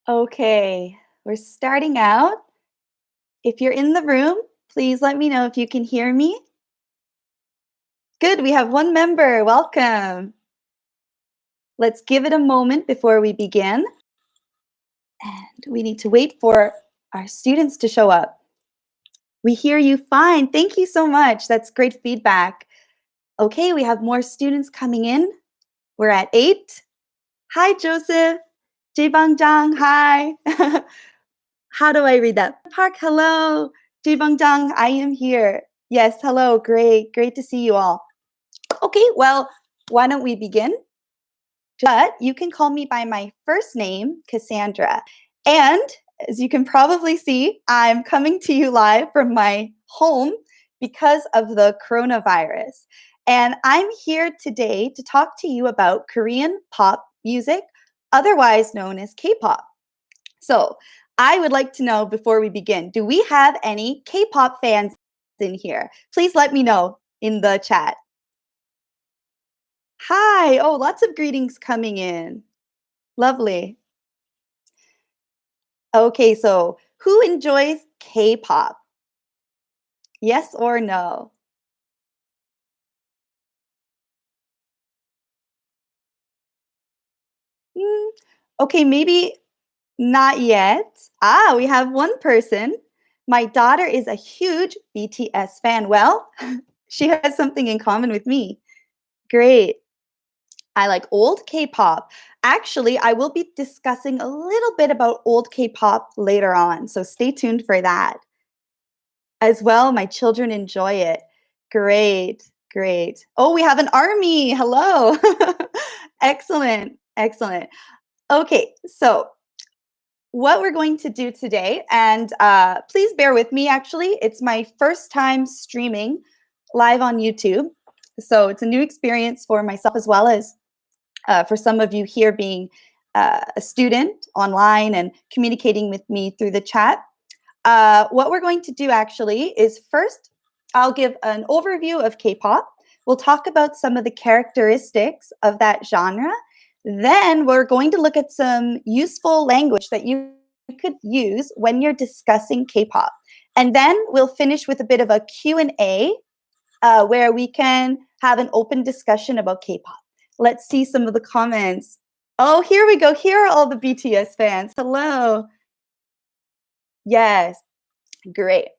Okay, we're starting out. If you're in the room, please let me know if you can hear me. Good, we have one member. Welcome. Let's give it a moment before we begin. And we need to wait for our students to show up. We hear you fine. Thank you so much. That's great feedback. Okay, we have more students coming in. We're at 8. Hi, Joseph. Jang. Hi. How do I read that? Park, hello. Jang, I am here. Yes, hello. Great. Great to see you all. Okay, well, why don't we begin? But you can call me by my first name, Cassandra. And as you can probably see, I'm coming to you live from my home because of the coronavirus. And I'm here today to talk to you about Korean pop music, otherwise known as K-pop. So, I would like to know before we begin, do we have any K-pop fans in here? Please let me know in the chat. Hi. Oh, lots of greetings coming in. Lovely. Okay, so who enjoys K-pop? Yes or no? Hmm, okay, maybe not yet. Ah, we have one person. My daughter is a huge BTS fan. Well, she has something in common with me. Great. I like old K-pop. Actually, I will be discussing a little bit about old K-pop later on, so stay tuned for that. As well, my children enjoy it. Great, great. Oh, we have an army. Hello. Excellent, excellent. Okay, so what we're going to do today, and please bear with me actually, it's my first time streaming live on YouTube. So it's a new experience for myself as well as for some of you here being a student online and communicating with me through the chat. What we're going to do actually is first, I'll give an overview of K-pop. We'll talk about some of the characteristics of that genre. Then we're going to look at some useful language that you could use when you're discussing K-pop. And then we'll finish with a bit of a Q&A where we can have an open discussion about K-pop. Let's see some of the comments. Oh, here we go. Here are all the BTS fans. Hello. Yes, great.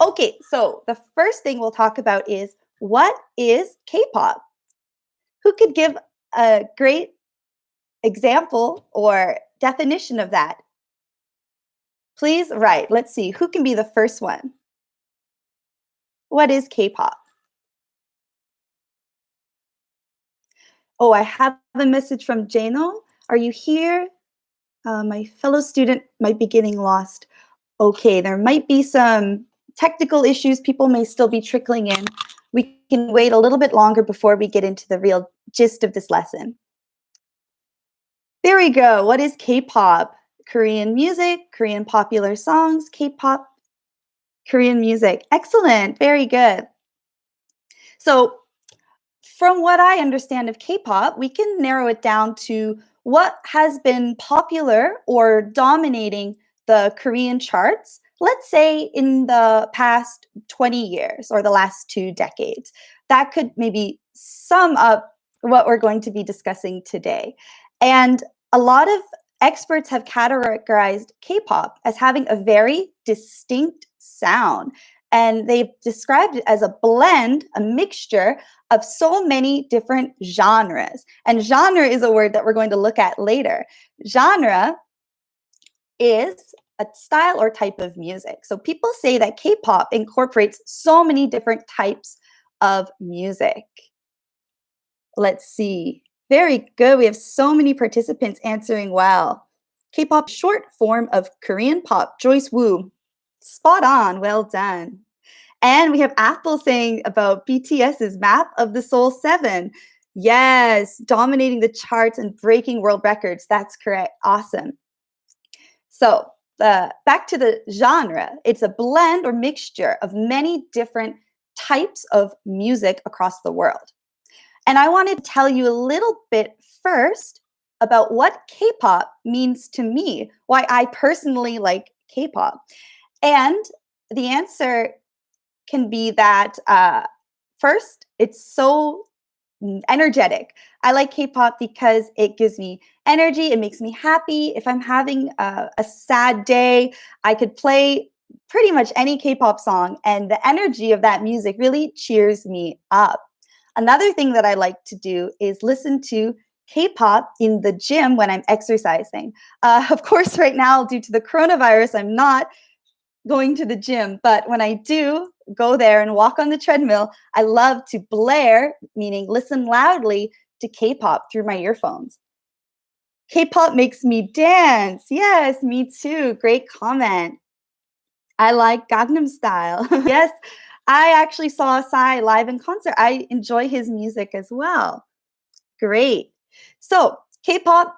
Okay, so the first thing we'll talk about is what is K-pop? Who could give a great example or definition of that? Please, right. Let's see. Who can be the first one? What is K-pop? Oh, I have a message from Jano. Are you here? My fellow student might be getting lost. Okay, there might be some technical issues. People may still be trickling in. We can wait a little bit longer before we get into the real gist of this lesson. There we go. What is K-pop? Korean music, Korean popular songs, K-pop, Korean music. Excellent. Very good. So, from what I understand of K-pop, we can narrow it down to what has been popular or dominating the Korean charts, let's say in the past 20 years or the last 2 decades. That could maybe sum up what we're going to be discussing today. And a lot of experts have categorized K-pop as having a very distinct sound. And they've described it as a blend, a mixture of so many different genres. And genre is a word that we're going to look at later. Genre is a style or type of music. So people say that K-pop incorporates so many different types of music. Let's see. Very good. We have so many participants answering well. K-pop short form of Korean pop. Joyce Wu. Spot on. Well done. And we have Apple saying about BTS's Map of the Soul 7. Yes, dominating the charts and breaking world records. That's correct. Awesome. So back to the genre. It's a blend or mixture of many different types of music across the world. And I wanted to tell you a little bit first about what K-pop means to me, why I personally like K-pop. And the answer can be that first, it's so energetic. I like K-pop because it gives me energy. It makes me happy. If I'm having a sad day, I could play pretty much any K-pop song, and the energy of that music really cheers me up. Another thing that I like to do is listen to K-pop in the gym when I'm exercising. Of course, right now, due to the coronavirus, I'm not going to the gym, but when I do go there and walk on the treadmill, I love to blare, meaning listen loudly to K-pop through my earphones. K-pop makes me dance. Yes, me too. Great comment. I like Gangnam Style. Yes, I actually saw Psy live in concert. I enjoy his music as well. Great. So, K-pop,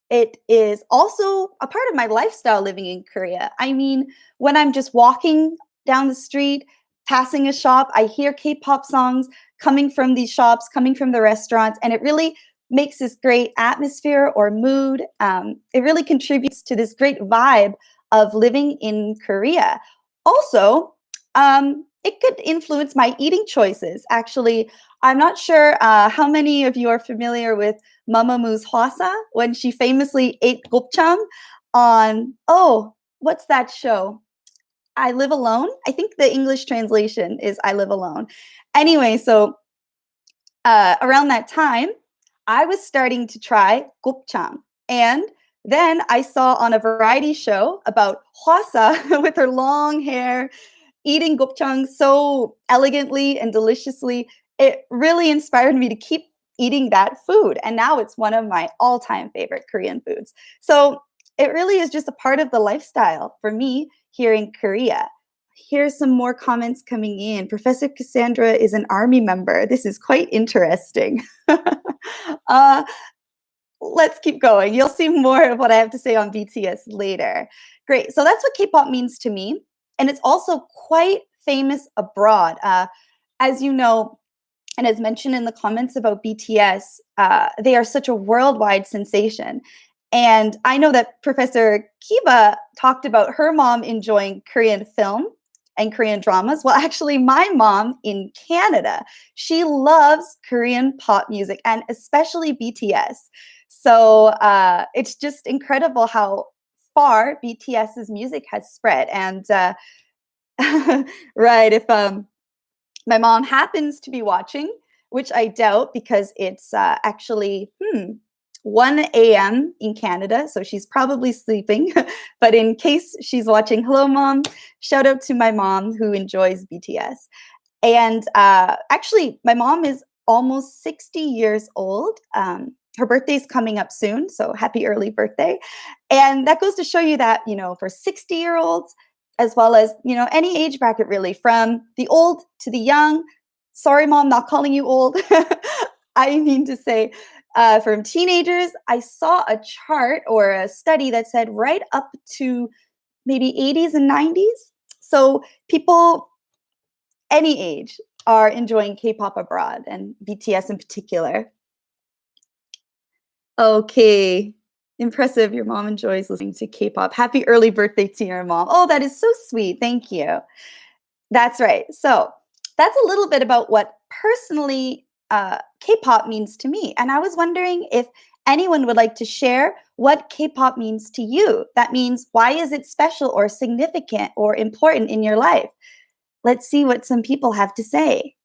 it is also a part of my lifestyle living in Korea. I mean, when I'm just walking down the street, passing a shop, I hear K-pop songs coming from these shops, coming from the restaurants, and it really makes this great atmosphere or mood. It really contributes to this great vibe of living in Korea. Also, it could influence my eating choices. Actually, I'm not sure how many of you are familiar with Mamamoo's Hwasa when she famously ate gopchang on, oh, what's that show? I Live Alone. I think the English translation is I Live Alone. Anyway, so around that time, I was starting to try gopchang. And then I saw on a variety show about Hwasa with her long hair eating gopchang so elegantly and deliciously. It really inspired me to keep eating that food. And now it's one of my all time favorite Korean foods. So it really is just a part of the lifestyle for me here in Korea. Here's some more comments coming in. Professor Cassandra is an army member. This is quite interesting. uh, let's keep going. You'll see more of what I have to say on BTS later. Great. So that's what K-pop means to me. And it's also quite famous abroad. As you know, and as mentioned in the comments about BTS, they are such a worldwide sensation. And I know that Professor Kiba talked about her mom enjoying Korean film and Korean dramas. Well, actually, my mom in Canada, she loves Korean pop music and especially BTS. So it's just incredible how far BTS's music has spread. And right, if my mom happens to be watching, which I doubt because it's actually 1 a.m. in Canada, so she's probably sleeping. But in case she's watching, hello, mom. Shout out to my mom who enjoys BTS. And actually, my mom is almost 60 years old. Her birthday's coming up soon, so happy early birthday. And that goes to show you that, for 60-year-olds, as well as, any age bracket really, from the old to the young. Sorry, mom, not calling you old. I mean to say, from teenagers, I saw a chart or a study that said right up to maybe 80s and 90s. So people any age are enjoying K-pop abroad and BTS in particular. Okay. Impressive. Your mom enjoys listening to K-pop. Happy early birthday to your mom. Oh, that is so sweet. Thank you. That's right. So that's a little bit about what personally K-pop means to me. And I was wondering if anyone would like to share what K-pop means to you. That means, why is it special or significant or important in your life? Let's see what some people have to say.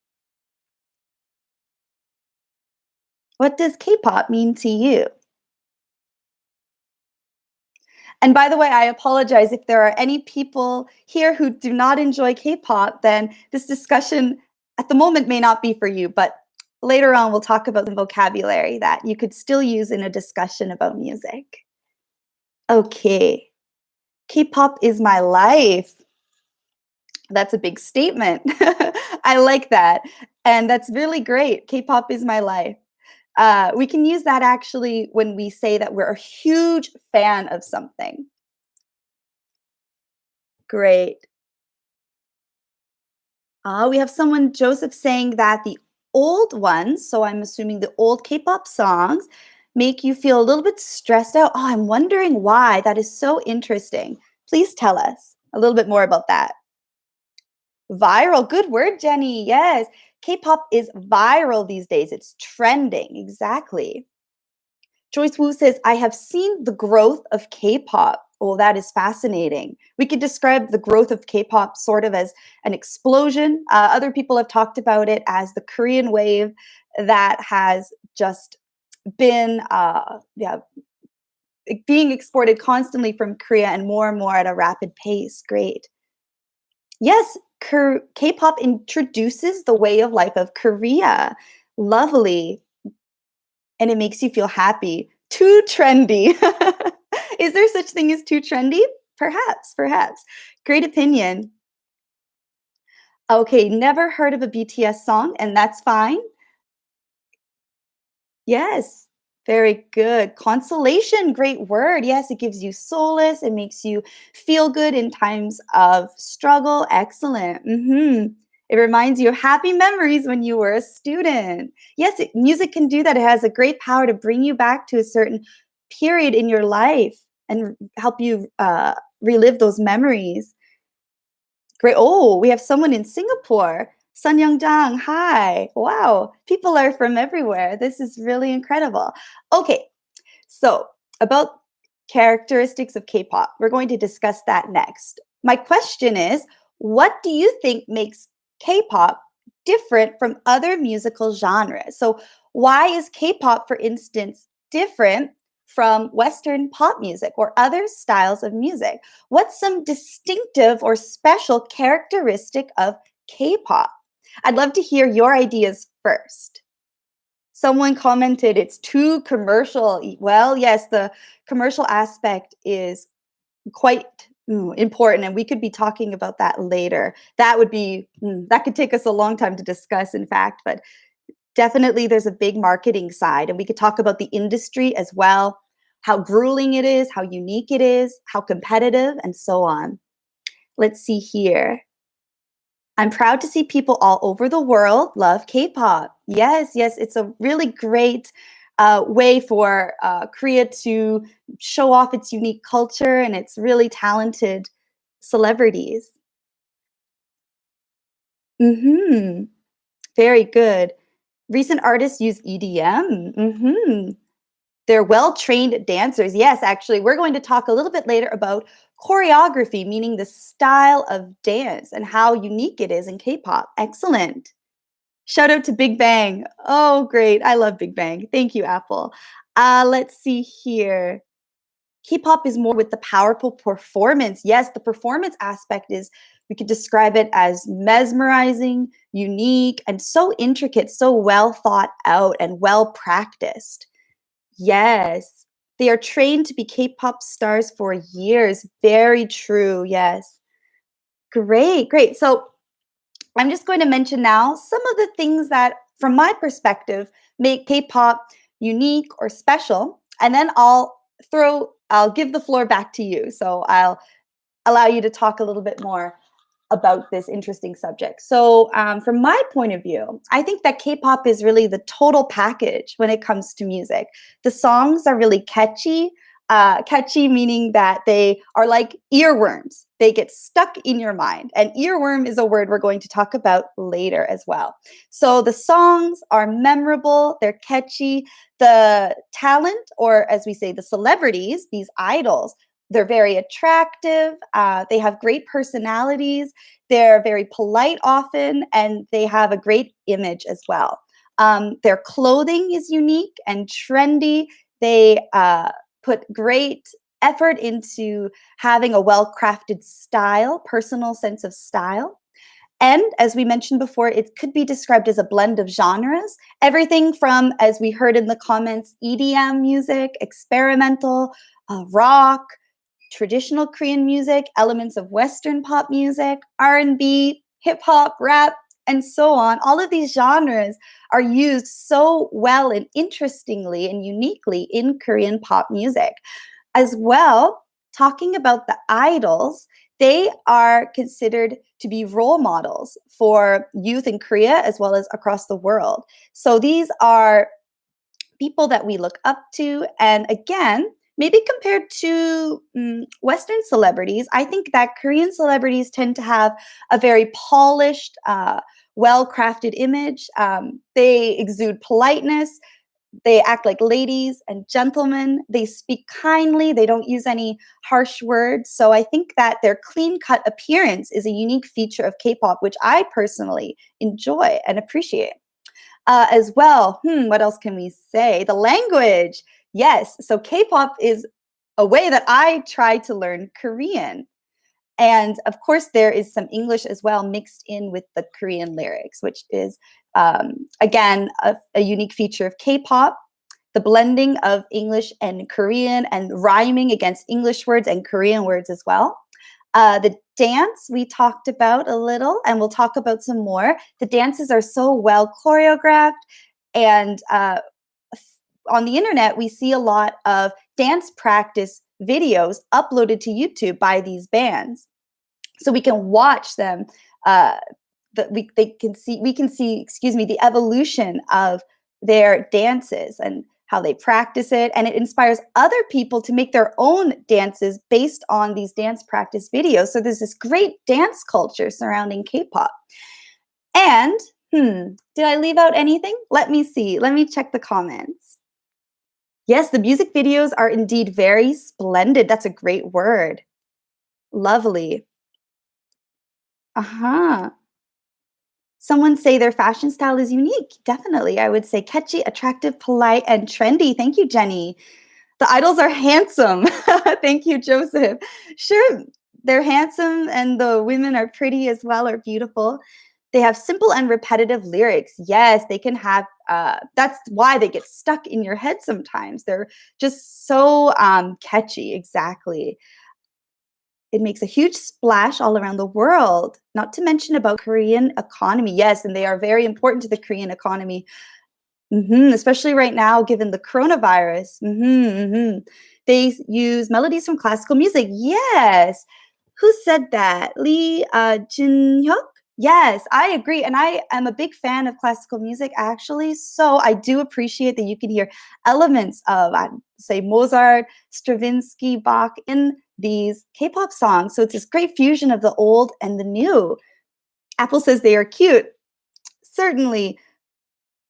What does K-pop mean to you? And by the way, I apologize if there are any people here who do not enjoy K-pop, then this discussion at the moment may not be for you, but later on we'll talk about the vocabulary that you could still use in a discussion about music. Okay. K-pop is my life. That's a big statement. I like that. And that's really great. K-pop is my life. We can use that actually when we say that we're a huge fan of something. Great. We have someone, Joseph, saying that the old ones, so I'm assuming the old K-pop songs, make you feel a little bit stressed out? Oh, I'm wondering why. That is so interesting. Please tell us a little bit more about that. Viral, good word, Jenny. Yes. K-pop is viral these days. It's trending. Exactly. Joyce Wu says, I have seen the growth of K-pop. Oh, that is fascinating. We could describe the growth of K-pop sort of as an explosion. Other people have talked about it as the Korean wave that has just been being exported constantly from Korea and more at a rapid pace. Great. Yes, K-pop introduces the way of life of Korea. Lovely. And it makes you feel happy. Too trendy. Is there such thing as too trendy? Perhaps, perhaps. Great opinion. Okay, never heard of a BTS song, and that's fine. Yes, very good. Consolation, great word. Yes, it gives you solace. It makes you feel good in times of struggle. Excellent. It reminds you of happy memories when you were a student. Yes, music can do that. It has a great power to bring you back to a certain period in your life and help you relive those memories. Great. Oh, we have someone in Singapore. Sun Young Jang, hi. Wow. People are from everywhere. This is really incredible. Okay, so about characteristics of K-pop. We're going to discuss that next. My question is, what do you think makes K-pop different from other musical genres? So why is K-pop, for instance, different from Western pop music or other styles of music? What's some distinctive or special characteristic of K-pop? I'd love to hear your ideas first. Someone commented it's too commercial. Well, yes, the commercial aspect is quite important, and we could be talking about that later. That would be that could take us a long time to discuss, in fact, but definitely there's a big marketing side, and we could talk about the industry as well, how grueling it is, how unique it is, how competitive, and so on. Let's see here. I'm proud to see people all over the world love K-pop. Yes, yes, it's a really great way for Korea to show off its unique culture and its really talented celebrities. Hmm. Very good. Recent artists use EDM. They're well-trained dancers. Yes, actually, we're going to talk a little bit later about choreography, meaning the style of dance and how unique it is in K-pop. Excellent. Shout out to Big Bang. Oh, great. I love Big Bang. Thank you, Apple. Let's see here. K-pop is more with the powerful performance. Yes, the performance aspect is, we could describe it as mesmerizing, unique, and so intricate, so well thought out and well practiced. Yes. They are trained to be K-pop stars for years. Very true. Yes. Great, great. So I'm just going to mention now some of the things that, from my perspective, make K-pop unique or special, and then I'll give the floor back to you. So I'll allow you to talk a little bit more about this interesting subject. So, from my point of view, I think that K-pop is really the total package when it comes to music. The songs are really catchy. Catchy meaning that they are like earworms. They get stuck in your mind. And earworm is a word we're going to talk about later as well. So the songs are memorable, they're catchy. The talent, or as we say, the celebrities, these idols, they're very attractive. They have great personalities. They're very polite often, and they have a great image as well. Their clothing is unique and trendy. They put great effort into having a well-crafted style, personal sense of style. And as we mentioned before, it could be described as a blend of genres. Everything from, as we heard in the comments, EDM music, experimental, rock, traditional Korean music, elements of Western pop music, R&B, hip hop, rap, and so on. All of these genres are used so well and interestingly and uniquely in Korean pop music. As well, talking about the idols, they are considered to be role models for youth in Korea as well as across the world. So these are people that we look up to. And again, maybe compared to Western celebrities, I think that Korean celebrities tend to have a very polished, well crafted image. They exude politeness. They act like ladies and gentlemen. They speak kindly. They don't use any harsh words. So I think that their clean cut appearance is a unique feature of K pop, which I personally enjoy and appreciate. As well, what else can we say? The language. Yes. So K pop is a way that I try to learn Korean. And of course, there is some English as well mixed in with the Korean lyrics, which is, again, a unique feature of K pop. The blending of English and Korean and rhyming against English words and Korean words as well. The dance we talked about a little, and we'll talk about some more. The dances are so well choreographed, and on the internet, we see a lot of dance practice videos uploaded to YouTube by these bands, so we can watch them. Uh, we can see, excuse me, the evolution of their dances and how they practice it, and it inspires other people to make their own dances based on these dance practice videos. So there's this great dance culture surrounding K-pop. And did I leave out anything? Let me see. Let me check the comments. Yes, the music videos are indeed very splendid. That's a great word. Lovely. Uh-huh. Someone say their fashion style is unique. Definitely. I would say catchy, attractive, polite, and trendy. Thank you, Jenny. The idols are handsome. Thank you, Joseph. Sure, they're handsome and the women are pretty as well, or beautiful. They have simple and repetitive lyrics. Yes, they can have, that's why they get stuck in your head sometimes. They're just so catchy, exactly. It makes a huge splash all around the world, not to mention about Korean economy. Yes, and they are very important to the Korean economy, especially right now, given the coronavirus. They use melodies from classical music. Yes. Who said that? Lee Jin-hyuk? Yes, I agree. And I am a big fan of classical music, actually. So I do appreciate that you can hear elements of, say, Mozart, Stravinsky, Bach in these K-pop songs. So it's this great fusion of the old and the new. Apple says they are cute. Certainly.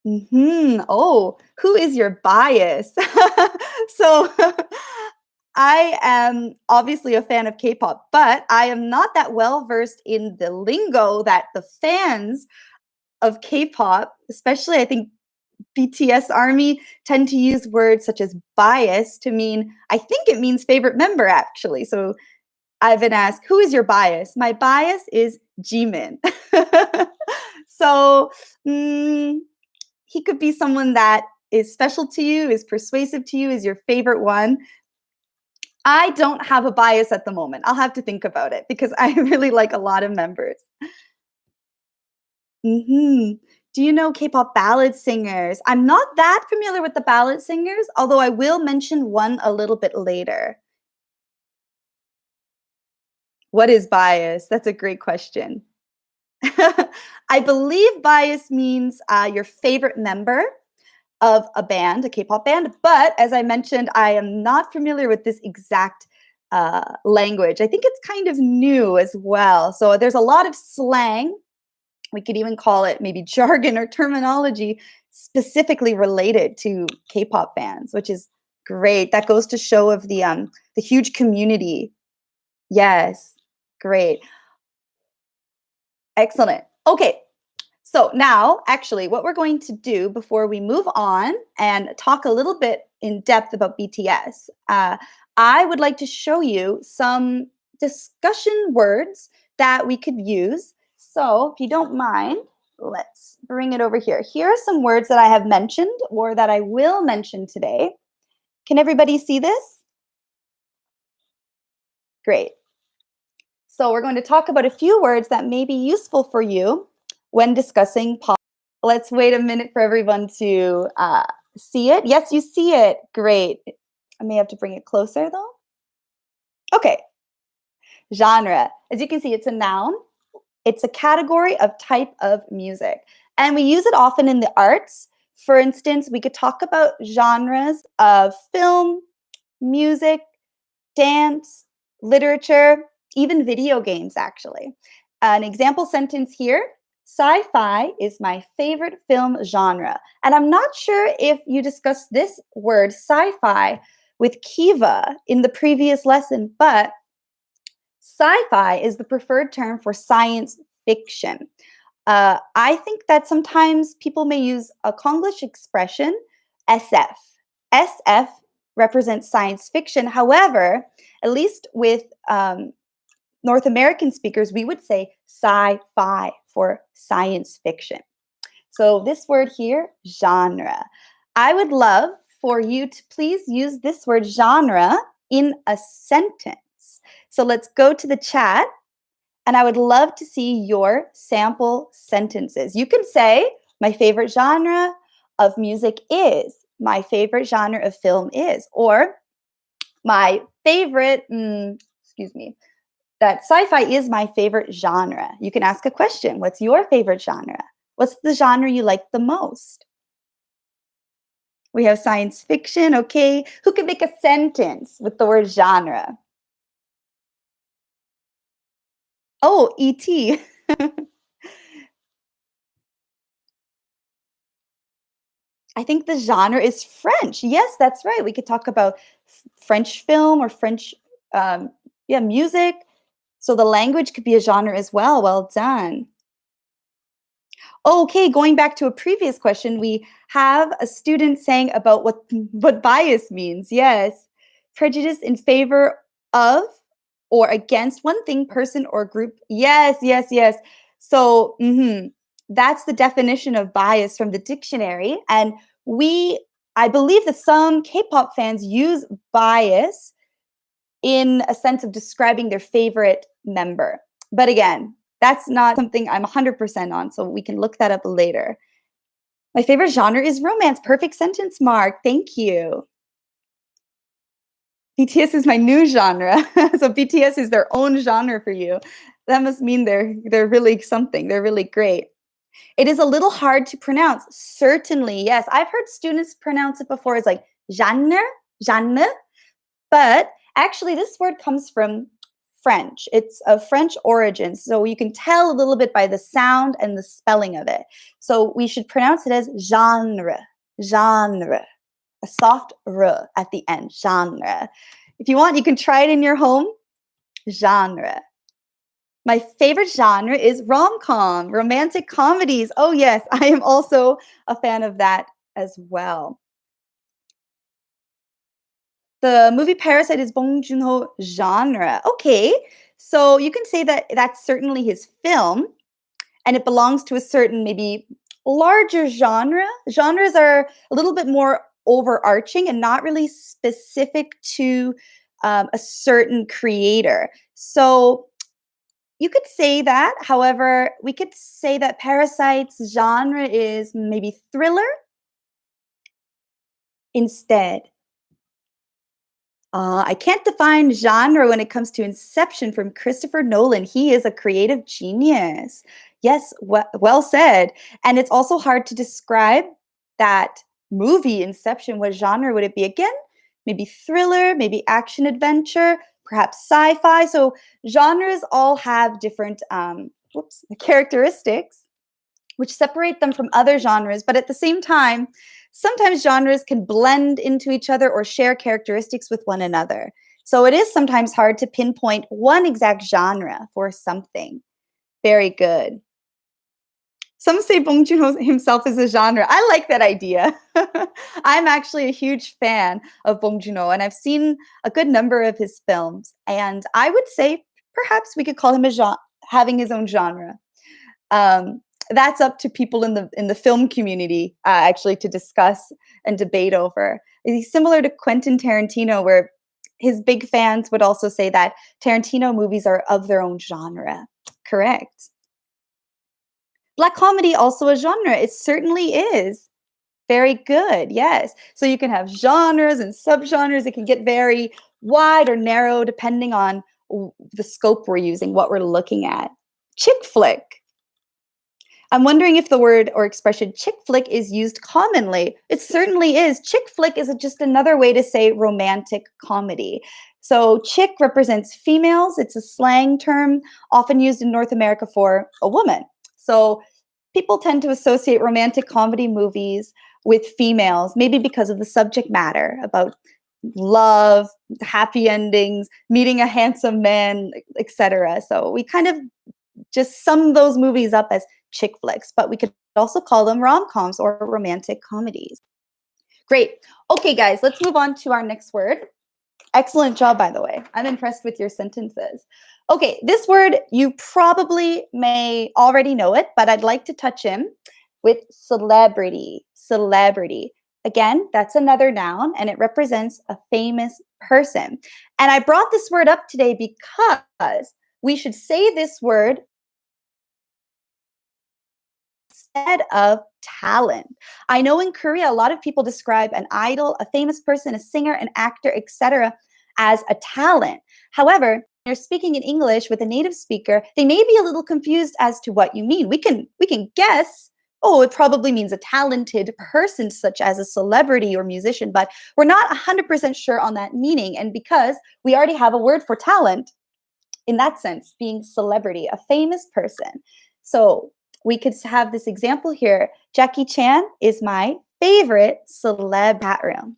Oh, who is your bias? So I am obviously a fan of K-pop, but I am not that well versed in the lingo that the fans of K-pop, especially I think BTS Army, tend to use words such as bias to mean, I think it means favorite member actually. So I've been asked, who is your bias? My bias is Jimin. So he could be someone that is special to you, is persuasive to you, is your favorite one. I don't have a bias at the moment. I'll have to think about it because I really like a lot of members. Do you know K-pop ballad singers? I'm not that familiar with the ballad singers, although I will mention one a little bit later. What is bias? That's a great question. I believe bias means your favorite member of a band, a K-pop band. But as I mentioned, I am not familiar with this exact language. I think it's kind of new as well. So there's a lot of slang. We could even call it maybe jargon or terminology specifically related to K-pop fans, which is great. That goes to show of the huge community. Yes, great. Excellent. Okay, so now, actually, what we're going to do before we move on and talk a little bit in depth about BTS, I would like to show you some discussion words that we could use. So if you don't mind, let's bring it over here. Here are some words that I have mentioned or that I will mention today. Can everybody see this? Great. So we're going to talk about a few words that may be useful for you when discussing pop. Let's wait a minute for everyone to see it. Yes, you see it. Great. I may have to bring it closer though. Okay. Genre. As you can see, it's a noun. It's a category of type of music. And we use it often in the arts For instance, we could talk about genres of film, music, dance, literature, even video games, actually. An example sentence here: sci fi is my favorite film genre. And I'm not sure if you discussed this word, sci fi, with Kiva in the previous lesson, but sci fi is the preferred term for science fiction. I think that sometimes people may use a Konglish expression, SF. SF represents science fiction. However, at least with North American speakers, we would say sci fi for science fiction. So, this word here, genre. I would love for you to please use this word genre in a sentence. So, let's go to the chat and I would love to see your sample sentences. You can say, my favorite genre of music is, my favorite genre of film is, or my favorite, excuse me, that sci-fi is my favorite genre. You can ask a question. What's your favorite genre? What's the genre you like the most? We have science fiction, okay. Who can make a sentence with the word genre? Oh, E.T. I think the genre is French. Yes, that's right. We could talk about French film or French, yeah, music. So the language could be a genre as well. Well done. Okay, going back to a previous question, we have a student saying about what bias means. Yes, prejudice in favor of or against one thing, person, or group. Yes, yes, yes. So that's the definition of bias from the dictionary. And I believe that some K-pop fans use bias in a sense of describing their favorite member. But again, that's not something I'm 100% on, so we can look that up later. My favorite genre is romance. Perfect sentence, Mark. Thank you. BTS is my new genre. So BTS is their own genre for you. That must mean they're really something. They're really great. It is a little hard to pronounce. Certainly, yes. I've heard students pronounce it before. It's like genre, but actually this word comes from French. It's of French origin. So you can tell a little bit by the sound and the spelling of it. So we should pronounce it as genre, a soft r at the end, genre. If you want, you can try it in your home, genre. My favorite genre is rom-com, romantic comedies. Oh yes, I am also a fan of that as well. The movie Parasite is Bong Joon-ho genre. Okay, so you can say that that's certainly his film, and it belongs to a certain maybe larger genre. Genres are a little bit more overarching and not really specific to a certain creator. So you could say that. However, we could say that Parasite's genre is maybe thriller instead. I can't define genre when it comes to Inception from Christopher Nolan. He is a creative genius. Yes, well said. And it's also hard to describe that movie, Inception. What genre would it be? Again, maybe thriller, maybe action adventure, perhaps sci fi. So genres all have different characteristics which separate them from other genres, but at the same time, sometimes genres can blend into each other or share characteristics with one another. So it is sometimes hard to pinpoint one exact genre for something. Very good. Some say Bong Joon-ho himself is a genre. I like that idea. I'm actually a huge fan of Bong Joon-ho, and I've seen a good number of his films. And I would say perhaps we could call him having his own genre. Um, that's up to people in the film community actually to discuss and debate over. He's similar to Quentin Tarantino, where his big fans would also say that Tarantino movies are of their own genre. Correct. Black comedy also a genre. It certainly is. Very good. Yes. So you can have genres and subgenres. It can get very wide or narrow depending on the scope we're using, what we're looking at. Chick flick. I'm wondering if the word or expression chick flick is used commonly. It certainly is. Chick flick is just another way to say romantic comedy. So, chick represents females. It's a slang term often used in North America for a woman. So, people tend to associate romantic comedy movies with females, maybe because of the subject matter about love, happy endings, meeting a handsome man, etc. So, we kind of just sum those movies up as chick flicks, but we could also call them rom-coms or romantic comedies. Great. Okay, guys, let's move on to our next word. Excellent job, by the way. I'm impressed with your sentences. Okay, this word, you probably may already know it, but I'd like to touch in with celebrity. Celebrity. Again, that's another noun, and it represents a famous person. And I brought this word up today because we should say this word instead of talent. I know in Korea, a lot of people describe an idol, a famous person, a singer, an actor, etc., as a talent. However, when you're speaking in English with a native speaker, they may be a little confused as to what you mean. We can guess, oh, it probably means a talented person, such as a celebrity or musician, but we're not 100% sure on that meaning. And because we already have a word for talent, in that sense, being celebrity, a famous person. So we could have this example here. Jackie Chan is my favorite celeb chat room.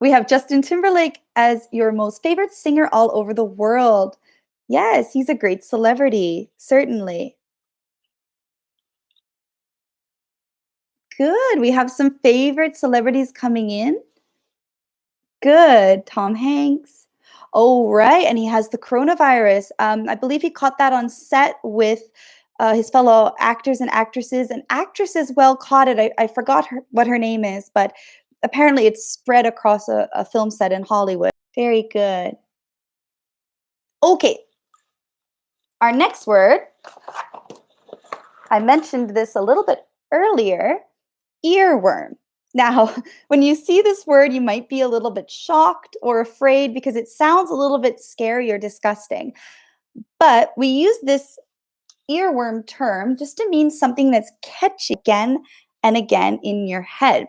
We have Justin Timberlake as your most favorite singer all over the world. Yes, he's a great celebrity, certainly. Good. We have some favorite celebrities coming in. Good. Tom Hanks. Oh, right. And he has the coronavirus. I believe he caught that on set with his fellow actors and actresses. An actress as well caught it. I forgot what her name is, but apparently it's spread across a film set in Hollywood. Very good. Okay. Our next word, I mentioned this a little bit earlier, earworm. Now, when you see this word, you might be a little bit shocked or afraid because it sounds a little bit scary or disgusting. But we use this earworm term just to mean something that's catchy again and again in your head.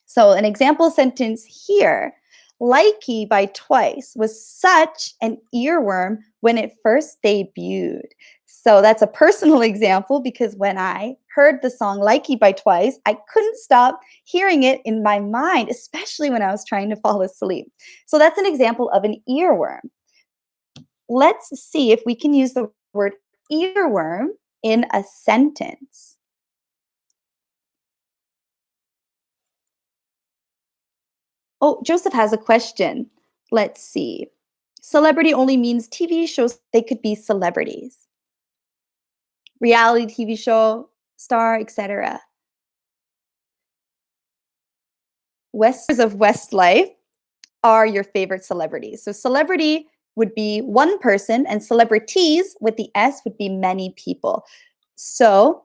So, an example sentence here, Likey by Twice was such an earworm when it first debuted. So, that's a personal example because when I heard the song Likey by Twice, I couldn't stop hearing it in my mind, especially when I was trying to fall asleep. So, that's an example of an earworm. Let's see if we can use the word earworm in a sentence. Oh, Joseph has a question. Let's see. Celebrity only means TV shows, they could be celebrities, reality TV show, star, etc. Westers of Westlife are your favorite celebrities. So celebrity would be one person, and celebrities with the S would be many people. So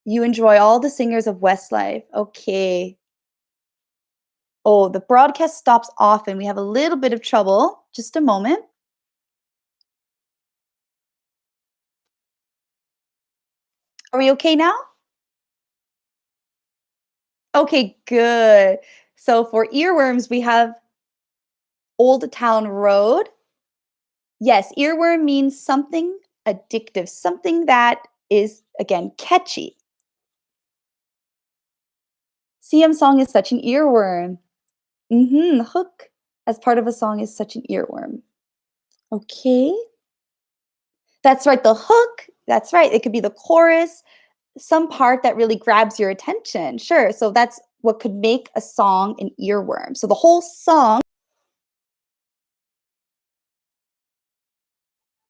you enjoy all the singers of Westlife. Okay. Oh, the broadcast stops often. We have a little bit of trouble. Just a moment. Are we okay now? Okay, good. So for earworms, we have Old Town Road. Yes, earworm means something addictive, something that is, again, catchy. CM song is such an earworm. Hook as part of a song is such an earworm. Okay. That's right, the hook. That's right. It could be the chorus, some part that really grabs your attention. Sure. So that's what could make a song an earworm. So the whole song,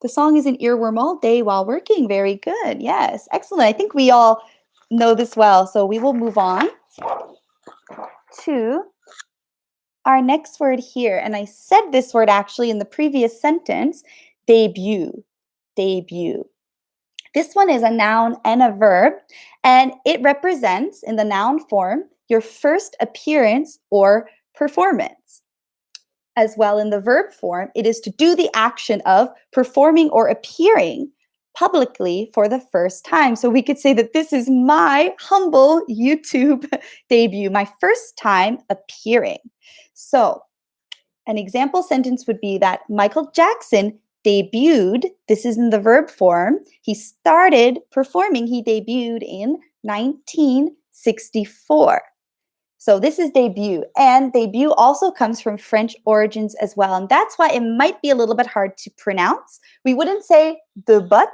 the song is an earworm all day while working. Very good. Yes. Excellent. I think we all know this well. So we will move on to our next word here. And I said this word actually in the previous sentence, debut. Debut. This one is a noun and a verb, and it represents, in the noun form, your first appearance or performance. as well in the verb form, it is to do the action of performing or appearing publicly for the first time. So we could say that this is my humble YouTube debut, my first time appearing. So an example sentence would be that Michael Jackson debuted, this is in the verb form, he started performing, he debuted in 1964. So this is debut, and debut also comes from French origins as well, and that's why it might be a little bit hard to pronounce. We wouldn't say debut,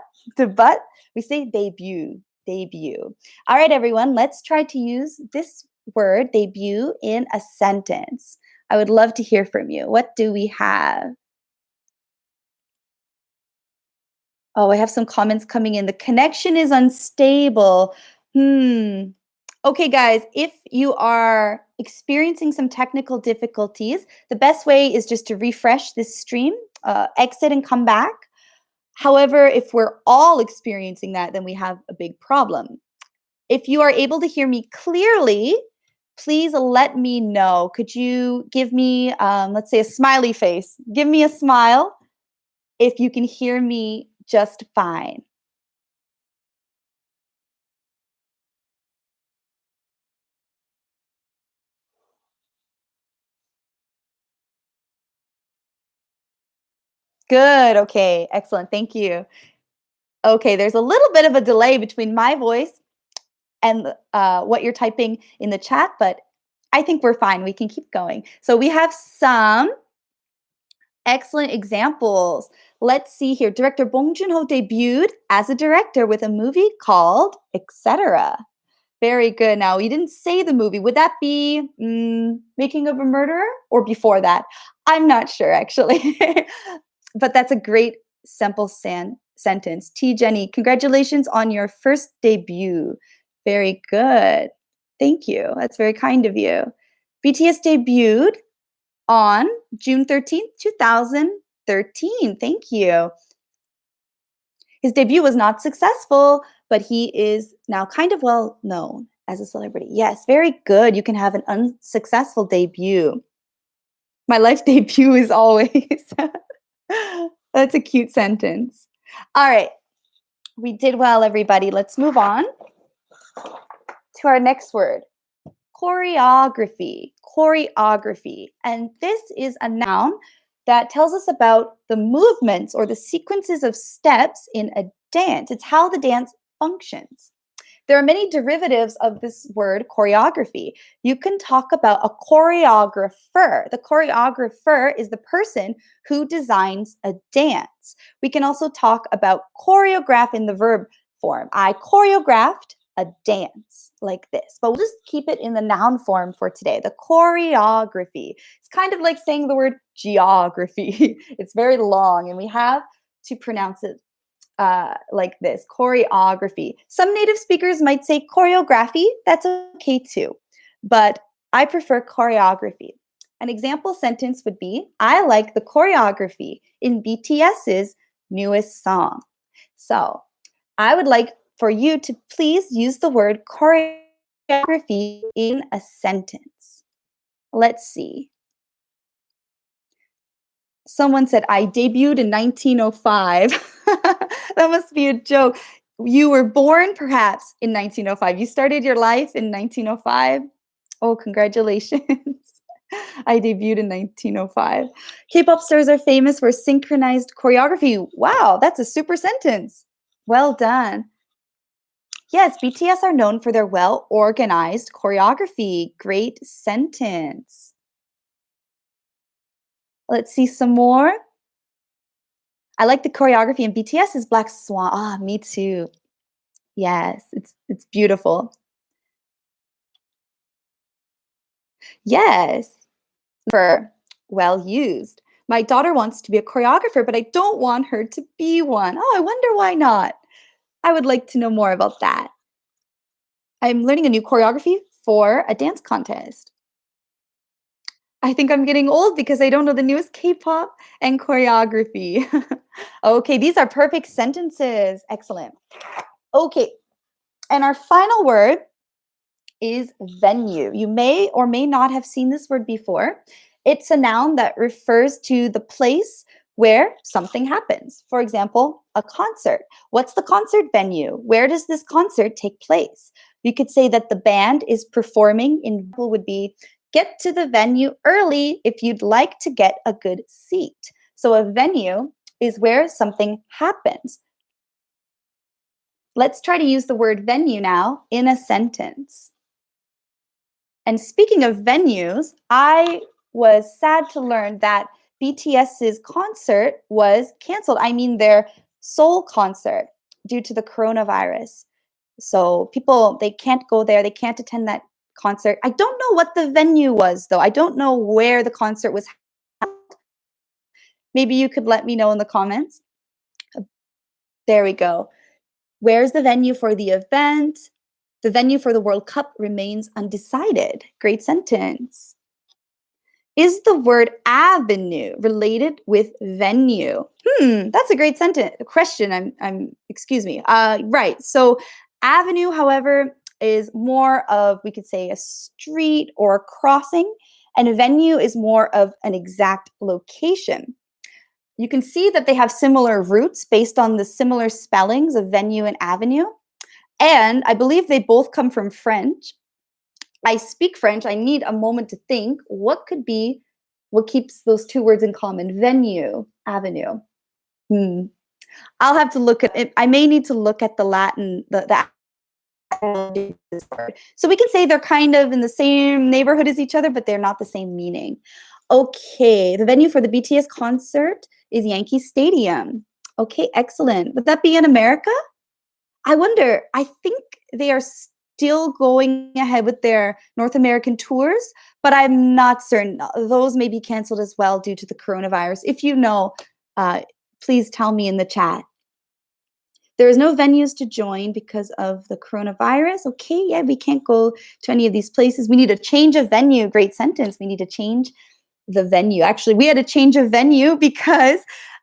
we say debut, debut. All right, everyone, let's try to use this word, debut, in a sentence. I would love to hear from you. What do we have? Oh, I have some comments coming in. The connection is unstable. Okay, guys, if you are experiencing some technical difficulties, the best way is just to refresh this stream, exit and come back. However, if we're all experiencing that, then we have a big problem. If you are able to hear me clearly, please let me know. Could you give me, let's say, a smiley face? Give me a smile if you can hear me just fine. Good. Okay. Excellent. Thank you. Okay. There's a little bit of a delay between my voice and what you're typing in the chat, but I think we're fine. We can keep going. So we have some excellent examples. Let's see here. Director Bong Joon-ho debuted as a director with a movie called Etc. Very good. Now, you didn't say the movie. Would that be Making of a Murderer or before that? I'm not sure, actually. But that's a great simple sentence. T. Jenny, congratulations on your first debut. Very good. Thank you. That's very kind of you. BTS debuted on June 13th, 2013. Thank you. His debut was not successful, but he is now kind of well known as a celebrity. Yes, very good. You can have an unsuccessful debut. My life debut is always. That's a cute sentence. All right. We did well, everybody. Let's move on to our next word. Choreography. Choreography. And this is a noun that tells us about the movements or the sequences of steps in a dance. It's how the dance functions. There are many derivatives of this word choreography. You can talk about a choreographer. The choreographer is the person who designs a dance. We can also talk about choreograph in the verb form. I choreographed a dance like this, but we'll just keep it in the noun form for today. The choreography. It's kind of like saying the word geography. It's very long, and we have to pronounce it like this, choreography. Some native speakers might say choreography. That's okay too. But I prefer choreography. An example sentence would be, I like the choreography in BTS's newest song. So I would like for you to please use the word choreography in a sentence. Let's see. Someone said, I debuted in 1905. That must be a joke. You were born perhaps in 1905. You started your life in 1905. Oh, congratulations. I debuted in 1905. K-pop stars are famous for synchronized choreography. Wow, that's a super sentence. Well done. Yes, BTS are known for their well-organized choreography. Great sentence. Let's see some more. I like the choreography in BTS's Black Swan. Ah, me too. Yes, it's beautiful. Yes, for well used. My daughter wants to be a choreographer, but I don't want her to be one. Oh, I wonder why not. I would like to know more about that. I'm learning a new choreography for a dance contest. I think I'm getting old because I don't know the newest K-pop and choreography. Okay, these are perfect sentences. Excellent. Okay, and our final word is venue. You may or may not have seen this word before. It's a noun that refers to the place where something happens. For example, a concert. What's the concert venue? Where does this concert take place? You could say that the band is performing in would be get to the venue early if you'd like to get a good seat. So a venue is where something happens. Let's try to use the word venue now in a sentence. And speaking of venues, I was sad to learn that BTS's concert was canceled. I mean, their Seoul concert due to the coronavirus. So people, they can't go there. They can't attend that concert. I don't know what the venue was, though. I don't know where the concert was. Maybe you could let me know in the comments. There we go. Where's the venue for the event? The venue for the World Cup remains undecided. Great sentence. Is the word avenue related with venue? That's a great sentence. Question. Excuse me. Right. So avenue, however, is more of, we could say, a street or a crossing, and a venue is more of an exact location. You can see that they have similar roots based on the similar spellings of venue and avenue. And I believe they both come from French. I speak French. I need a moment to think what could be what keeps those two words in common. Venue, avenue. I'll have to look at it. I may need to look at the Latin, the word. So we can say they're kind of in the same neighborhood as each other, but they're not the same meaning. Okay, the venue for the BTS concert is Yankee Stadium. Okay, excellent. Would that be in America? I wonder. I think they are still going ahead with their North American tours, but I'm not certain. Those may be canceled as well due to the coronavirus. If you know, please tell me in the chat. There is no venues to join because of the coronavirus. Okay, yeah, we can't go to any of these places. We need a change of venue. Great sentence. We need to change the venue. Actually, we had a change of venue because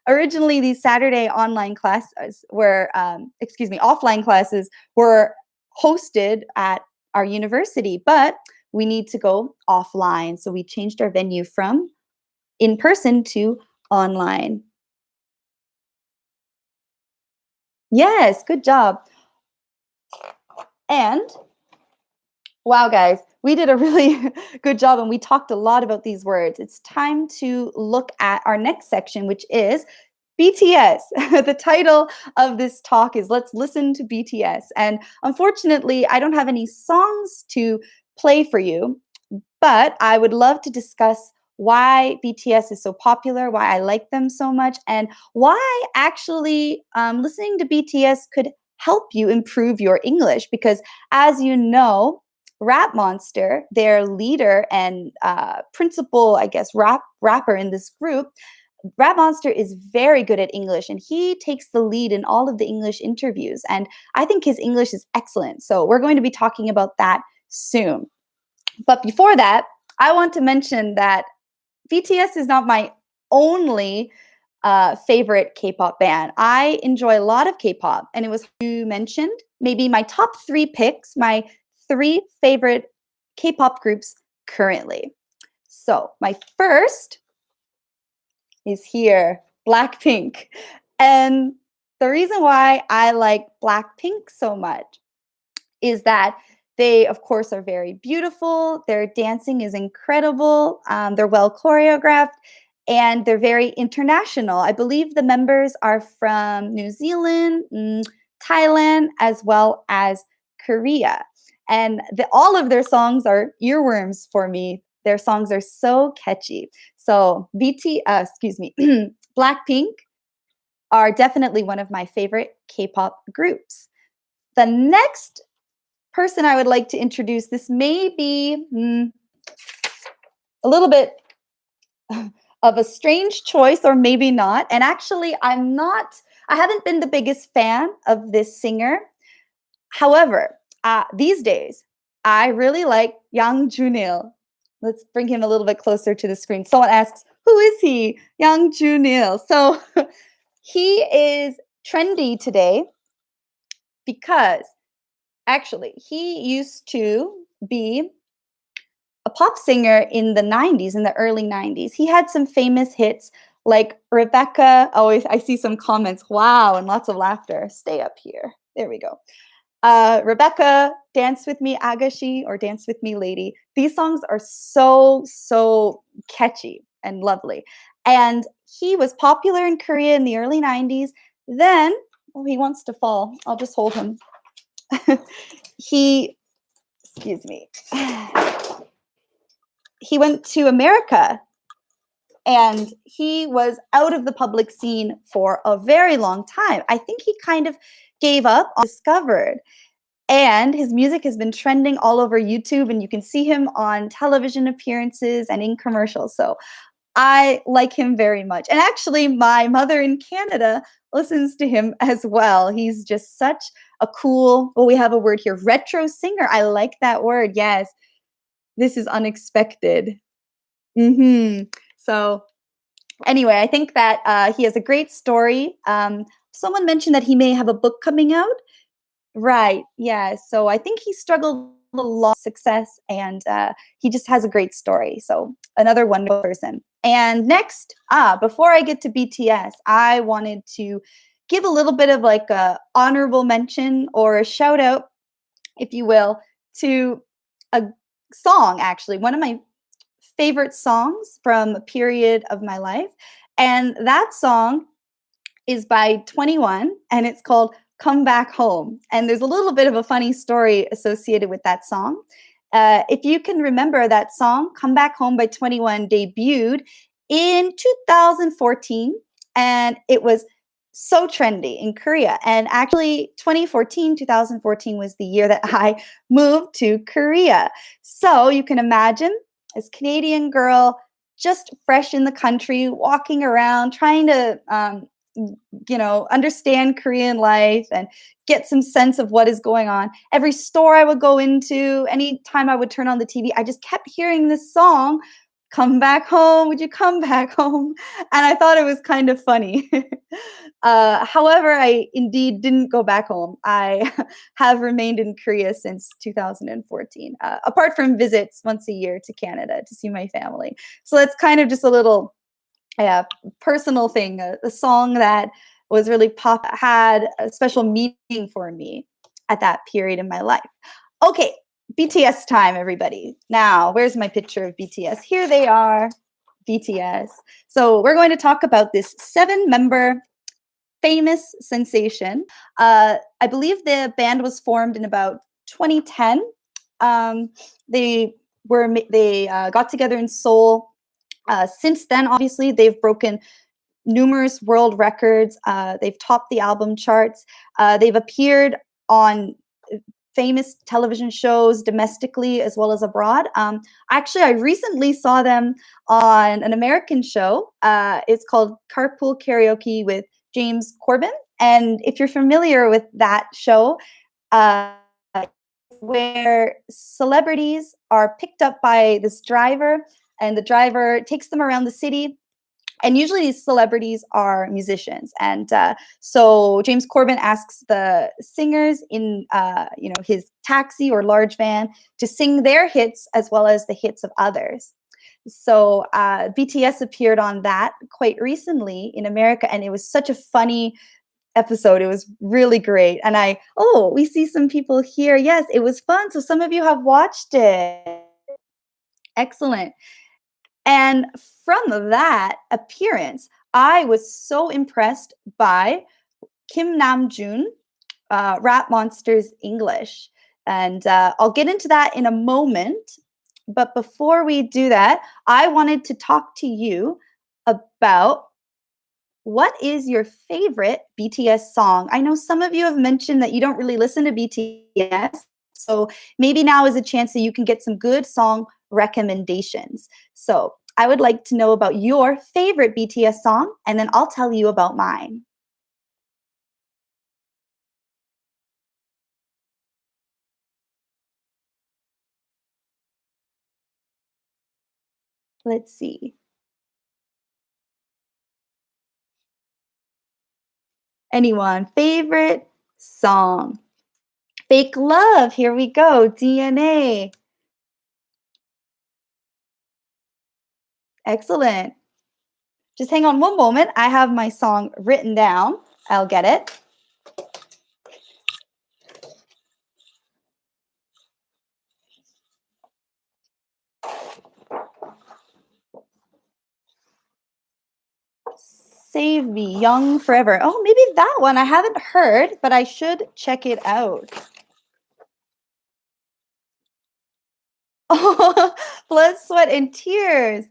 originally these Saturday online classes were, offline classes were hosted at our university, but we need to go offline. So we changed our venue from in person to online. Yes, good job. And wow, guys, we did a really good job and we talked a lot about these words. It's time to look at our next section, which is BTS. The title of this talk is Let's Listen to BTS. And unfortunately, I don't have any songs to play for you, but I would love to discuss why BTS is so popular, why I like them so much, and why actually listening to BTS could help you improve your English. Because as you know, Rap Monster, their leader and principal, I guess, rapper in this group, Rap Monster is very good at English and he takes the lead in all of the English interviews. And I think his English is excellent. So we're going to be talking about that soon. But before that, I want to mention that BTS is not my only favorite K-pop band. I enjoy a lot of K-pop, and it was you mentioned maybe my top 3 picks, my 3 favorite K-pop groups currently. So my first is here, Blackpink. And the reason why I like Blackpink so much is that they, of course, are very beautiful. Their dancing is incredible. They're well choreographed and they're very international. I believe the members are from New Zealand, Thailand, as well as Korea. And all of their songs are earworms for me. Their songs are so catchy. So Blackpink are definitely one of my favorite K-pop groups. The next person I would like to introduce, this may be a little bit of a strange choice or maybe not. And actually, I haven't been the biggest fan of this singer. However, these days, I really like Yang Junil. Let's bring him a little bit closer to the screen. Someone asks, who is he? Yang Junil. So he is trendy today because actually, he used to be a pop singer in the 90s, in the early 90s. He had some famous hits like Rebecca. Oh, I see some comments. Wow, and lots of laughter. Stay up here. There we go. Rebecca, Dance with Me, Agashi, or Dance with Me, Lady. These songs are so catchy and lovely. And he was popular in Korea in the early 90s. Then, oh, he wants to fall. I'll just hold him. he, excuse me, he went to America and he was out of the public scene for a very long time. I think he kind of gave up on Discovered. And his music has been trending all over YouTube, and you can see him on television appearances and in commercials. So I like him very much. And actually, my mother in Canada listens to him as well. He's just such a cool, well, we have a word here, retro singer. I like that word. Yes. This is unexpected. So anyway, I think that he has a great story. Someone mentioned that he may have a book coming out. Right. Yeah. So I think he struggled a lot with success, and he just has a great story. So another wonderful person. And next, before I get to BTS, I wanted to give a little bit of like a honorable mention or a shout out, if you will, to a song, actually, one of my favorite songs from a period of my life. And that song is by 21, and it's called Come Back Home. And there's a little bit of a funny story associated with that song. If you can remember, that song, Come Back Home by 21, debuted in 2014, and it was so trendy in Korea. And actually, 2014 was the year that I moved to Korea. So you can imagine, as Canadian girl, just fresh in the country, walking around, trying to understand Korean life and get some sense of what is going on. Every store I would go into, anytime I would turn on the TV, I just kept hearing this song, Come Back Home, would you come back home? And I thought it was kind of funny. However, I indeed didn't go back home. I have remained in Korea since 2014, apart from visits once a year to Canada to see my family. So that's kind of just a little personal thing, a song that was really pop, had a special meaning for me at that period in my life. Okay, BTS time, everybody. Now, where's my picture of BTS? Here they are, BTS. So we're going to talk about this 7-member famous sensation. I believe the band was formed in about 2010. They got together in Seoul. Since then, obviously, they've broken numerous world records. They've topped the album charts. They've appeared on famous television shows domestically as well as abroad. Actually, I recently saw them on an American show. It's called Carpool Karaoke with James Corbin. And if you're familiar with that show, uh, where celebrities are picked up by this driver, and the driver takes them around the city. And usually these celebrities are musicians. And so James Corbin asks the singers in his taxi or large van to sing their hits as well as the hits of others. So BTS appeared on that quite recently in America, and it was such a funny episode. It was really great. And we see some people here. Yes, it was fun. So some of you have watched it. Excellent. And from that appearance, I was so impressed by Kim Namjoon, Rap Monsters English. And I'll get into that in a moment. But before we do that, I wanted to talk to you about what is your favorite BTS song? I know some of you have mentioned that you don't really listen to BTS. So maybe now is a chance that you can get some good song recommendations. So I would like to know about your favorite BTS song, and then I'll tell you about mine. Let's see. Anyone? Favorite song? Fake Love. Here we go. DNA. Excellent. Just hang on one moment. I have my song written down. I'll get it. Save Me, Young Forever. Oh, maybe that one I haven't heard, but I should check it out. Oh, Blood, Sweat, and Tears.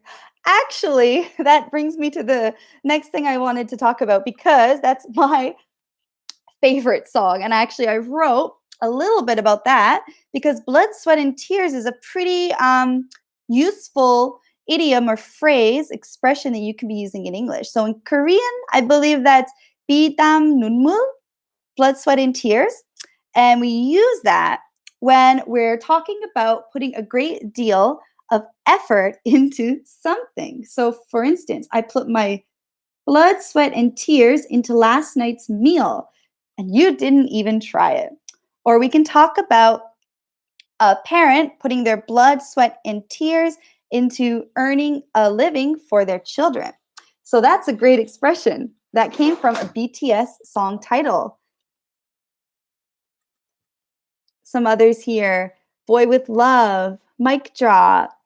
Actually, that brings me to the next thing I wanted to talk about because that's my favorite song. And actually, I wrote a little bit about that because Blood, Sweat, and Tears is a pretty useful idiom or phrase, expression that you can be using in English. So in Korean, I believe that's 비땀 눈물, blood, sweat, and tears. And we use that when we're talking about putting a great deal of effort into something. So for instance, I put my blood, sweat, and tears into last night's meal, and you didn't even try it. Or we can talk about a parent putting their blood, sweat, and tears into earning a living for their children. So that's a great expression that came from a BTS song title. Some others here: Boy with Love, Mic Drop.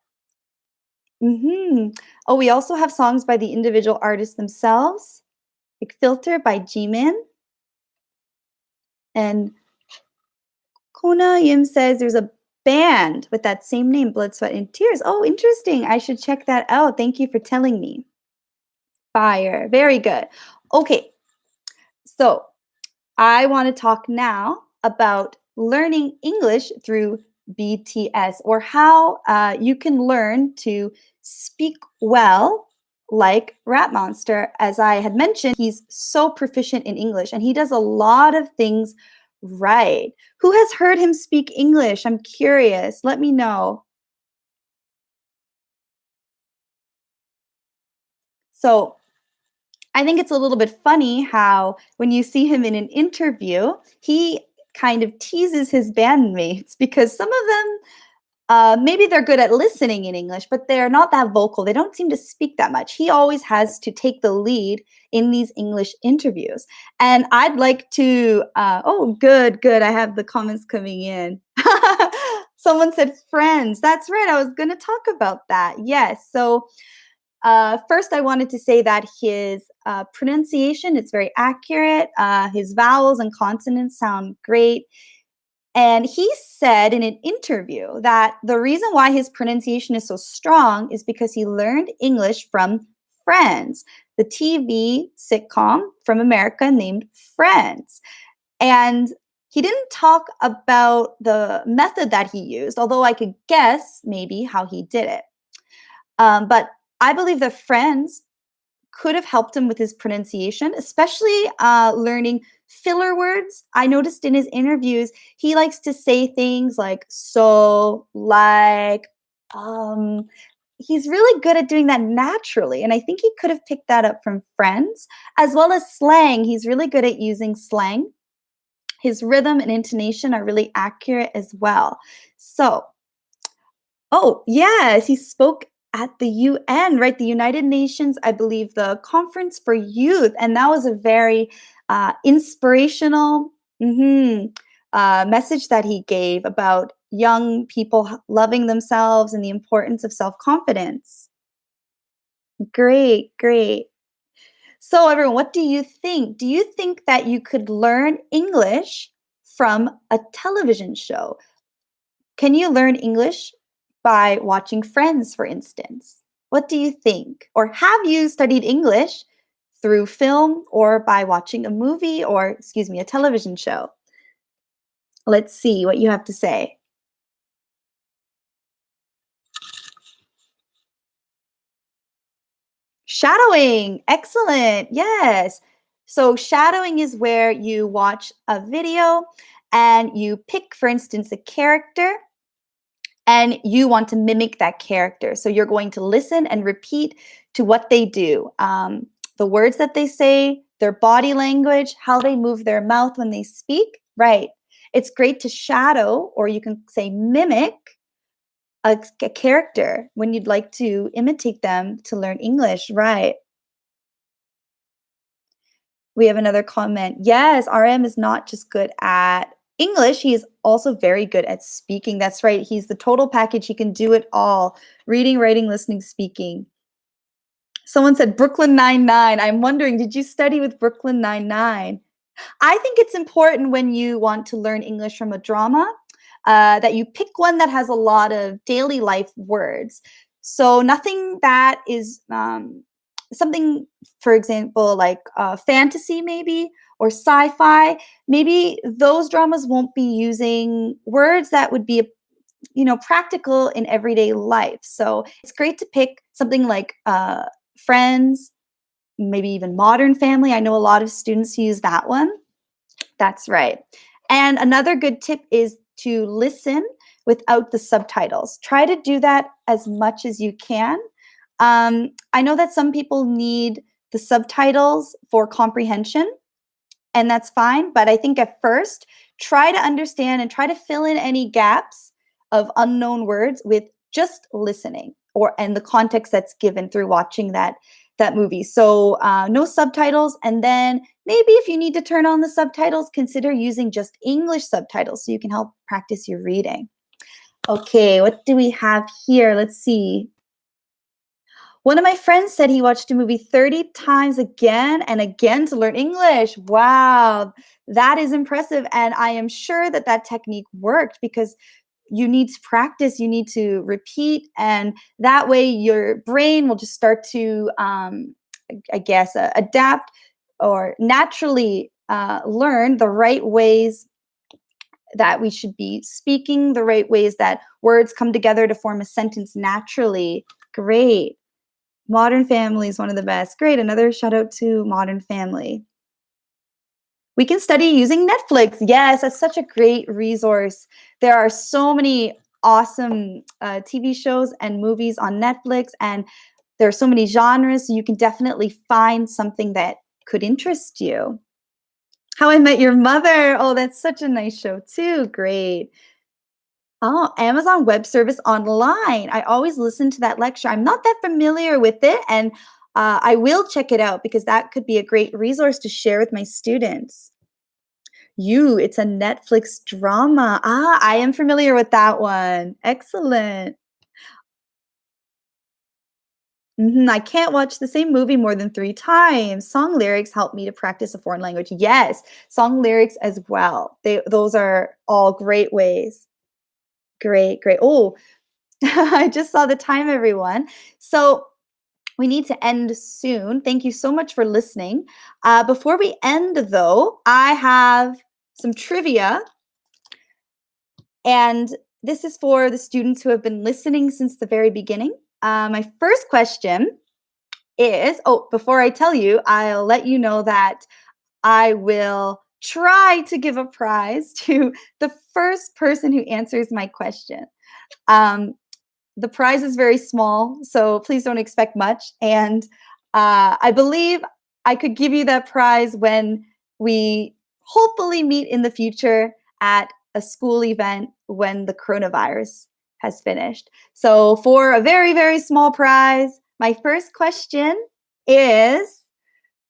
Oh, we also have songs by the individual artists themselves, like Filter by Jimin. And Kona Yim says there's a band with that same name, Blood, Sweat, and Tears. Oh, interesting. I should check that out. Thank you for telling me. Fire. Very good. Okay, so I want to talk now about learning English through BTS, or how you can learn to speak well like Rap Monster. As I had mentioned, he's so proficient in English and he does a lot of things right. Who has heard him speak English? I'm curious. Let me know. So I think it's a little bit funny how when you see him in an interview, he kind of teases his bandmates because some of them, maybe they're good at listening in English, but they're not that vocal. They don't seem to speak that much. He always has to take the lead in these English interviews. And I'd like to, oh, good, good. I have the comments coming in. Someone said friends. That's right. I was going to talk about that. Yes. So first, I wanted to say that his pronunciation is very accurate. His vowels and consonants sound great. And he said in an interview that the reason why his pronunciation is so strong is because he learned English from Friends, the TV sitcom from America named Friends. And he didn't talk about the method that he used, although I could guess maybe how he did it. But I believe that Friends could have helped him with his pronunciation, especially learning filler words. I noticed in his interviews, he likes to say things like so, like, um, he's really good at doing that naturally. And I think he could have picked that up from Friends, as well as slang. He's really good at using slang. His rhythm and intonation are really accurate as well. So, oh, yes, he spoke at the UN, right? The United Nations, I believe, the Conference for Youth. And that was a very inspirational message that he gave about young people loving themselves and the importance of self confidence. Great, great. So, everyone, what do you think? Do you think that you could learn English from a television show? Can you learn English by watching Friends, for instance? What do you think? Or have you studied English through film or by watching a movie or, excuse me, a television show? Let's see what you have to say. Shadowing. Excellent. Yes. So, shadowing is where you watch a video and you pick, for instance, a character and you want to mimic that character. So you're going to listen and repeat to what they do, the words that they say, their body language, how they move their mouth when they speak. Right. It's great to shadow, or you can say mimic, a character when you'd like to imitate them to learn English, right? We have another comment. Yes, RM is not just good at English, he is also very good at speaking. That's right. He's the total package. He can do it all. Reading, writing, listening, speaking. Someone said Brooklyn Nine-Nine. I'm wondering, did you study with Brooklyn Nine-Nine? I think it's important when you want to learn English from a drama that you pick one that has a lot of daily life words. So nothing that is something, for example, like fantasy maybe or sci-fi. Maybe those dramas won't be using words that would be practical in everyday life. So it's great to pick something like Friends, maybe even Modern Family. I know a lot of students use that one. That's right. And another good tip is to listen without the subtitles. Try to do that as much as you can. I know that some people need the subtitles for comprehension, and that's fine. But I think at first, try to understand and try to fill in any gaps of unknown words with just listening and the context that's given through watching that movie. So no subtitles, and then maybe if you need to turn on the subtitles, consider using just English subtitles so you can help practice your reading. Okay, what do we have here? Let's see. One of my friends said he watched a movie 30 times again and again to learn English. Wow, that is impressive. And I am sure that that technique worked because you need to practice, you need to repeat, and that way your brain will just start to, I guess, adapt or naturally learn the right ways that we should be speaking, the right ways that words come together to form a sentence naturally. Great. Modern Family is one of the best. Great. Another shout out to Modern Family. We can study using Netflix. Yes, that's such a great resource. There are so many awesome TV shows and movies on Netflix, and there are so many genres. So you can definitely find something that could interest you. How I Met Your Mother. Oh, that's such a nice show, too. Great. Oh, Amazon Web Service Online. I always listen to that lecture. I'm not that familiar with it, and I will check it out because that could be a great resource to share with my students. It's a Netflix drama. Ah, I am familiar with that one. Excellent. I can't watch the same movie more than 3 times. Song lyrics help me to practice a foreign language. Yes, song lyrics as well. Those are all great ways. Great, great. Oh, I just saw the time, everyone. So we need to end soon. Thank you so much for listening. Before we end, though, I have some trivia, and this is for the students who have been listening since the very beginning. My first question is, before I tell you, I'll let you know that I will try to give a prize to the first person who answers my question. Um, the prize is very small, so please don't expect much. And I believe I could give you that prize when we hopefully meet in the future at a school event when the coronavirus has finished. So, for a very, very small prize, my first question is,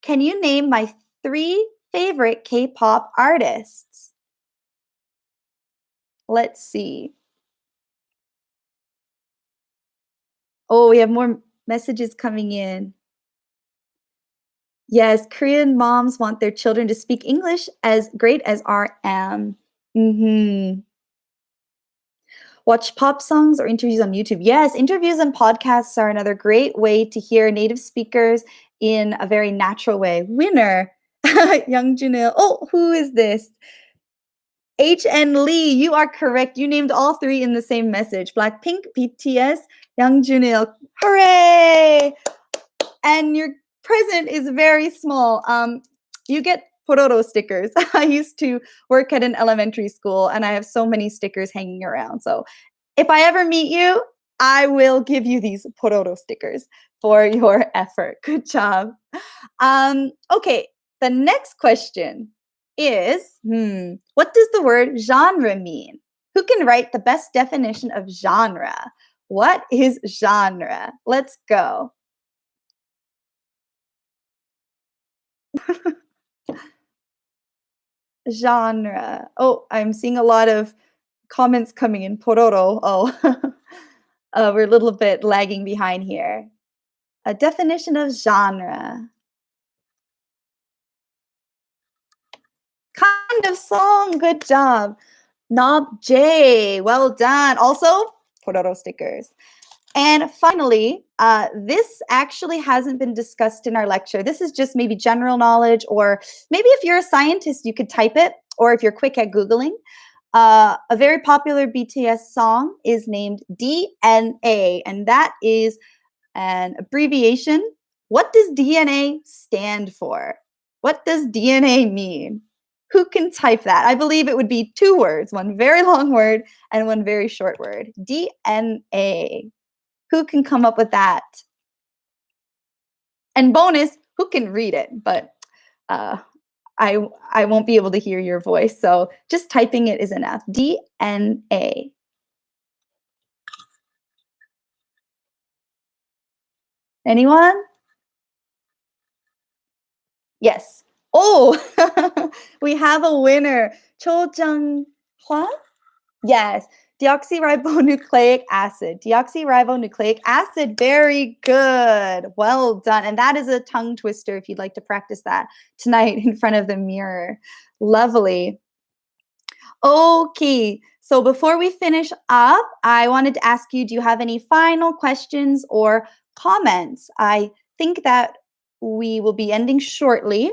can you name my 3 favorite K-pop artists? Let's see. Oh, we have more messages coming in. Yes, Korean moms want their children to speak English as great as RM. Mhm. Watch pop songs or interviews on YouTube. Yes, interviews and podcasts are another great way to hear native speakers in a very natural way. Winner, Young Junil. Oh, who is this? HN Lee, you are correct. You named all 3 in the same message. Blackpink, BTS, Young Junil. Hooray! And your present is very small. You get Pororo stickers. I used to work at an elementary school, and I have so many stickers hanging around. So if I ever meet you, I will give you these Pororo stickers for your effort. Good job. Okay, the next question is, what does the word genre mean? Who can write the best definition of genre? What is genre? Let's go. Genre. Oh, I'm seeing a lot of comments coming in. Pororo. Oh, we're a little bit lagging behind here. A definition of genre. Kind of song. Good job. Knob J. Well done. Also, Pororo stickers. And finally, this actually hasn't been discussed in our lecture. This is just maybe general knowledge, or maybe if you're a scientist, you could type it, or if you're quick at Googling. A very popular BTS song is named DNA, and that is an abbreviation. What does DNA stand for? What does DNA mean? Who can type that? I believe it would be two words, one very long word and one very short word. DNA. Who can come up with that? And bonus, who can read it? But uh, I won't be able to hear your voice, so just typing it is enough. DNA. Anyone? Yes. Oh, we have a winner. Cho Jung-hwa? Yes. Deoxyribonucleic acid. Deoxyribonucleic acid. Very good. Well done. And that is a tongue twister if you'd like to practice that tonight in front of the mirror. Lovely. Okay, so before we finish up, I wanted to ask you, do you have any final questions or comments? I think that we will be ending shortly.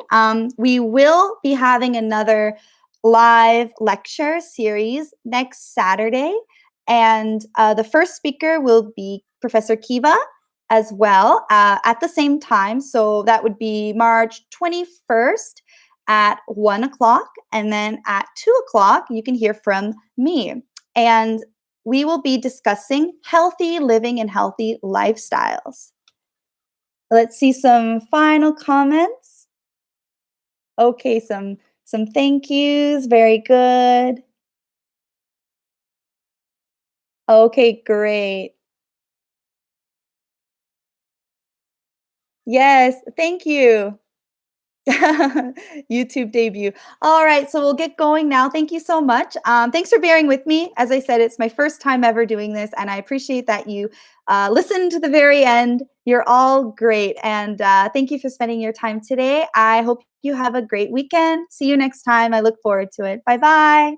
We will be having another live lecture series next Saturday, and the first speaker will be Professor Kiva as well at the same time. So that would be March 21st at 1 o'clock, and then at 2 o'clock, you can hear from me. And we will be discussing healthy living and healthy lifestyles. Let's see some final comments. Okay, some thank yous. Very good. Okay, great. Yes, thank you. YouTube debut. All right, so we'll get going now. Thank you so much. Thanks for bearing with me. As I said, it's my first time ever doing this, and I appreciate that you listened to the very end. You're all great, and thank you for spending your time today. I hope you have a great weekend. See you next time. I look forward to it. Bye bye.